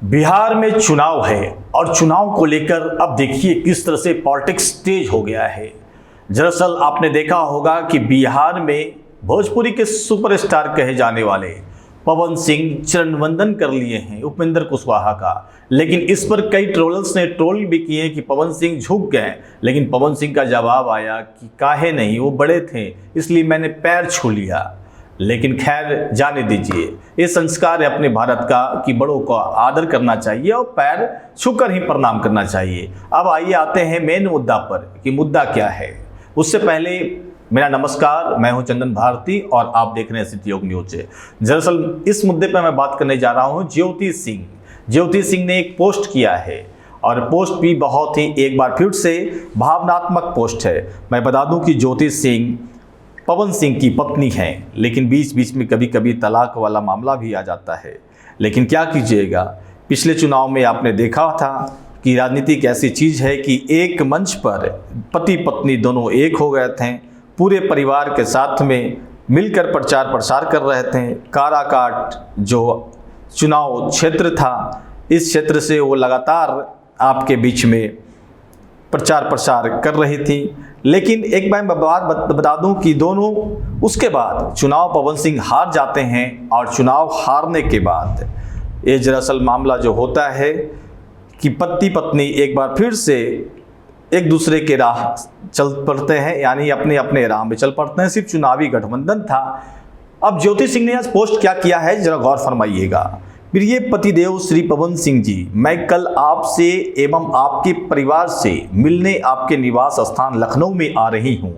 बिहार में चुनाव है और चुनाव को लेकर अब देखिए किस तरह से पॉलिटिक्स तेज हो गया है। दरअसल आपने देखा होगा कि बिहार में भोजपुरी के सुपरस्टार कहे जाने वाले पवन सिंह चरण वंदन कर लिए हैं उपेंद्र कुशवाहा का, लेकिन इस पर कई ट्रोलर्स ने ट्रोल भी किए कि पवन सिंह झुक गए। लेकिन पवन सिंह का जवाब आया कि काहे नहीं, वो बड़े थे इसलिए मैंने पैर छू लिया। लेकिन खैर जाने दीजिए, ये संस्कार है अपने भारत का कि बड़ों को आदर करना चाहिए और पैर छूकर ही प्रणाम करना चाहिए। अब आइए आते हैं मेन मुद्दा पर कि मुद्दा क्या है। उससे पहले मेरा नमस्कार, मैं हूं चंदन भारती और आप देख रहे हैं सिटी योग न्यूज। दरअसल इस मुद्दे पर मैं बात करने जा रहा हूं ज्योति सिंह ने एक पोस्ट किया है और पोस्ट भी बहुत ही एक बार फिर से भावनात्मक पोस्ट है। मैं बता दूं कि ज्योति सिंह पवन सिंह की पत्नी हैं, लेकिन बीच बीच में कभी कभी तलाक वाला मामला भी आ जाता है। लेकिन क्या कीजिएगा, पिछले चुनाव में आपने देखा था कि राजनीति एक ऐसी चीज़ है कि एक मंच पर पति पत्नी दोनों एक हो गए थे, पूरे परिवार के साथ में मिलकर प्रचार प्रसार कर रहे थे। काराकाट जो चुनाव क्षेत्र था, इस क्षेत्र से वो लगातार आपके बीच में प्रचार प्रसार कर रही थी। लेकिन एक बार मैं बात बता दूं कि दोनों उसके बाद चुनाव पवन सिंह हार जाते हैं और चुनाव हारने के बाद ये दरअसल मामला जो होता है कि पति पत्नी एक बार फिर से एक दूसरे के राह चल पड़ते हैं, यानी अपने अपने राह में चल पड़ते हैं। सिर्फ चुनावी गठबंधन था। अब ज्योति सिंह ने आज पोस्ट क्या किया है जरा गौर फरमाइएगा। प्रिय पतिदेव श्री पवन सिंह जी, मैं कल आपसे एवं आपके परिवार से मिलने आपके निवास स्थान लखनऊ में आ रही हूं।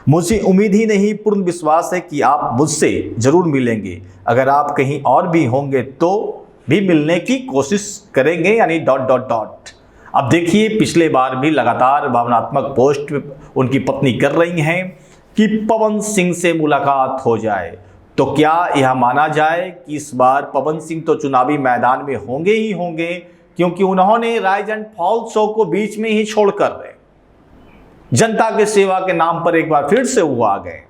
मुझे उम्मीद ही नहीं, पूर्ण विश्वास है कि आप मुझसे जरूर मिलेंगे। अगर आप कहीं और भी होंगे तो भी मिलने की कोशिश करेंगे, यानी ... अब देखिए, पिछले बार भी लगातार भावनात्मक पोस्ट उनकी पत्नी कर रही हैं कि पवन सिंह से मुलाकात हो जाए। तो क्या यह माना जाए कि इस बार पवन सिंह तो चुनावी मैदान में होंगे ही होंगे, क्योंकि उन्होंने राइज एंड फॉल शो को बीच में ही छोड़कर जनता के सेवा के नाम पर एक बार फिर से वो आ गए।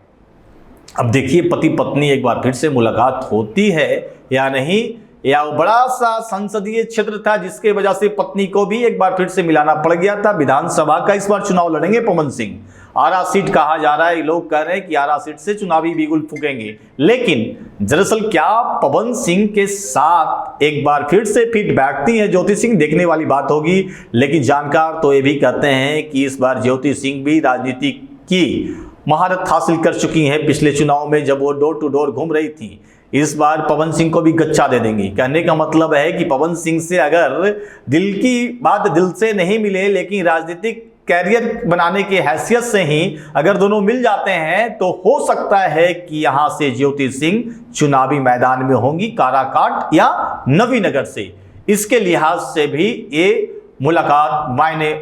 अब देखिए, पति पत्नी एक बार फिर से मुलाकात होती है या नहीं, या वो बड़ा सा संसदीय क्षेत्र था जिसके वजह से पत्नी को भी एक बार फिर से मिलाना पड़ गया था। विधानसभा का इस बार चुनाव लड़ेंगे पवन सिंह। आरा सीट कहा जा रहा है, लोग कह रहे हैं कि आरा सीट से चुनावी बिगुल फूकेंगे। लेकिन दरअसल क्या पवन सिंह के साथ एक बार फिर से फिट बैठती हैं ज्योति सिंह, देखने वाली बात होगी। लेकिन जानकार तो ये भी कहते हैं कि इस बार ज्योति सिंह भी राजनीति की महारत हासिल कर चुकी हैं। पिछले चुनाव में जब वो डोर टू डोर घूम रही थी, इस बार पवन सिंह को भी गच्चा दे देंगी। कहने का मतलब है कि पवन सिंह से अगर दिल की बात दिल से नहीं मिले, लेकिन राजनीतिक कैरियर बनाने की हैसियत से ही अगर दोनों मिल जाते हैं, तो हो सकता है कि यहां से ज्योति सिंह चुनावी मैदान में होंगी, काराकाट या नवीनगर से। इसके लिहाज से भी ये मुलाकात मायने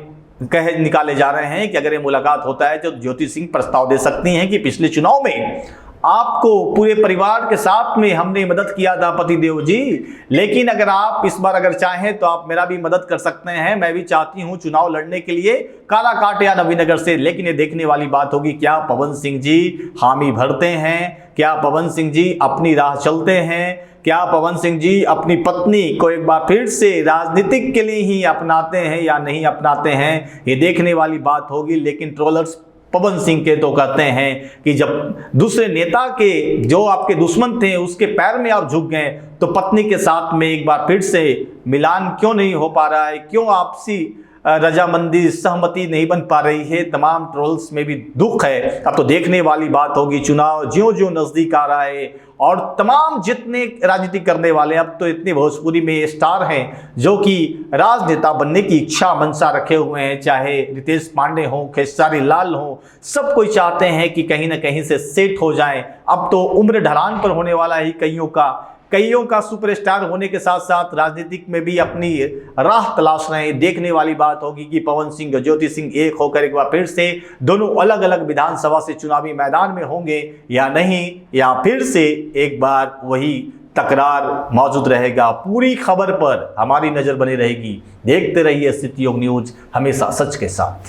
निकाले जा रहे हैं कि अगर ये मुलाकात होता है तो ज्योति सिंह प्रस्ताव दे सकती हैं कि पिछले चुनाव में आपको पूरे परिवार के साथ में हमने मदद किया था पतिदेव जी, लेकिन अगर आप इस बार अगर चाहें तो आप मेरा भी मदद कर सकते हैं। मैं भी चाहती हूं चुनाव लड़ने के लिए काराकाट या नवीनगर से। लेकिन ये देखने वाली बात होगी, क्या पवन सिंह जी हामी भरते हैं, क्या पवन सिंह जी अपनी राह चलते हैं, क्या पवन सिंह जी अपनी पत्नी को एक बार फिर से राजनीतिक के लिए ही अपनाते हैं या नहीं अपनाते हैं, ये देखने वाली बात होगी। लेकिन ट्रोलर्स पवन सिंह के तो कहते हैं कि जब दूसरे नेता के जो आपके दुश्मन थे उसके पैर में आप झुक गए, तो पत्नी के साथ में एक बार फिर से मिलान क्यों नहीं हो पा रहा है, क्यों आपसी रजामंदी सहमति नहीं बन पा रही है। तमाम ट्रोल्स में भी दुख है। अब तो देखने वाली बात होगी, चुनाव ज्यों ज्यों नजदीक आ रहा है और तमाम जितने राजनीति करने वाले, अब तो इतने भोजपुरी में स्टार हैं जो कि राजनेता बनने की इच्छा मंशा रखे हुए हैं, चाहे रितेश पांडे हो, खेसारी लाल हो, सब कोई चाहते हैं कि कहीं ना कहीं से सेट हो जाएं। अब तो उम्र ढलान पर होने वाला ही कईयों का सुपरस्टार होने के साथ साथ राजनीतिक में भी अपनी राह तलाश रहे हैं। देखने वाली बात होगी कि पवन सिंह और ज्योति सिंह एक होकर एक बार फिर से दोनों अलग अलग विधानसभा से चुनावी मैदान में होंगे या नहीं, या फिर से एक बार वही तकरार मौजूद रहेगा। पूरी खबर पर हमारी नजर बनी रहेगी। देखते रहिए सिटी योग न्यूज, हमेशा सच के साथ।